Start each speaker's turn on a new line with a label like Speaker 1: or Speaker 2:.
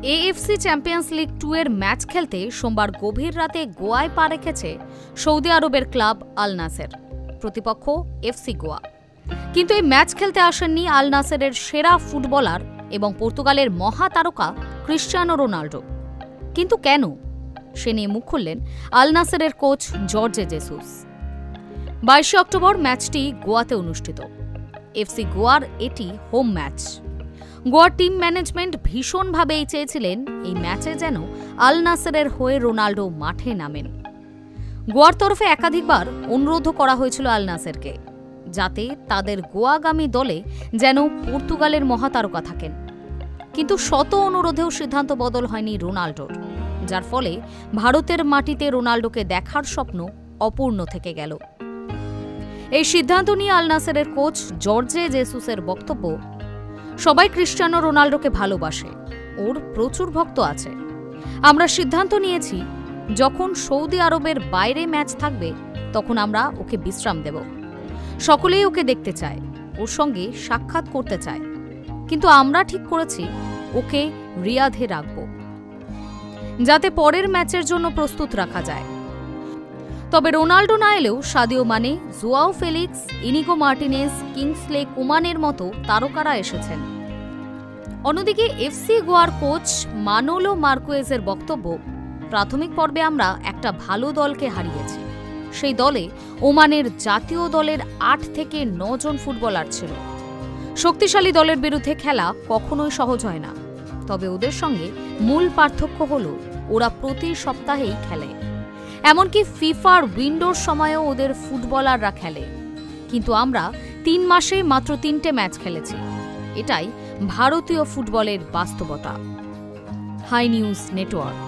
Speaker 1: AFC champions league 2 এর match খেলতে সোমবার গভীর রাতে গোয়ায় পা রেখেছে সৌদি আরবের ক্লাব আল নাসের, প্রতিপক্ষ এফসি গোয়া। কিন্তু এই ম্যাচ খেলতে আসেননি আল নাসেরের সেরা ফুটবলার এবং পর্তুগালের মহাতারকা ক্রিশ্চিয়ানো রোনাল্ডো। কিন্তু কেন, সে নিয়ে মুখ খুললেন আল নাসেরের কোচ জর্জে জেসুস। 22 অক্টোবর ম্যাচটি গোয়াতে অনুষ্ঠিত। এফসি গোয়ার এটি হোম ম্যাচ। গোয়ার টিম ম্যানেজমেন্ট ভীষণভাবেই চেয়েছিলেন এই ম্যাচে যেন আল নাসেরের হয়ে রোনাল্ডো মাঠে নামেন। গোয়ার তরফে একাধিকবার অনুরোধও করা হয়েছিল আল নাসেরকে, যাতে তাদের গোয়াগামী দলে যেন পর্তুগালের মহাতারকা থাকেন। কিন্তু শত অনুরোধেও সিদ্ধান্ত বদল হয়নি রোনাল্ডোর, যার ফলে ভারতের মাটিতে রোনাল্ডোকে দেখার স্বপ্ন অপূর্ণ থেকে গেল। এই সিদ্ধান্ত নিয়ে আল নাসেরের কোচ জর্জে জেসুসের বক্তব্য, সবাই ক্রিশ্চিয়ানো রোনাল্ডোকে ভালোবাসে, ওর প্রচুর ভক্ত আছে। আমরা সিদ্ধান্ত নিয়েছি যখন সৌদি আরবের বাইরে ম্যাচ থাকবে তখন আমরা ওকে বিশ্রাম দেব। সকলেই ওকে দেখতে চায়, ওর সঙ্গে সাক্ষাৎ করতে চায়, কিন্তু আমরা ঠিক করেছি ওকে রিয়াধে রাখব, যাতে পরের ম্যাচের জন্য প্রস্তুত রাখা যায়। তবে রোনাল্ডো না এলেও Sadio Mane, Joao Felix, Inigo Martinez, Kingsley কোমানের মতো তারকারা এসেছেন। অন্যদিকে এফসি গোয়ার কোচ মানোলো মার্কুয়েজের বক্তব্য, প্রাথমিক পর্বে আমরা একটা ভালো দলকে হারিয়েছি। সেই দলে ওমানের জাতীয় দলের 8 থেকে 9 জন ফুটবলার ছিল। শক্তিশালী দলের বিরুদ্ধে খেলা কখনোই সহজ হয় না, তবে ওদের সঙ্গে মূল পার্থক্য হল ওরা প্রতি সপ্তাহেই খেলে। এমনকি ফিফার উইন্ডোর সময়ও ওদের ফুটবলাররা খেলে। কিন্তু আমরা 3 মাসে মাত্র 3টে ম্যাচ খেলেছি। এটাই ভারতীয় ফুটবলের বাস্তবতা। Hi news network.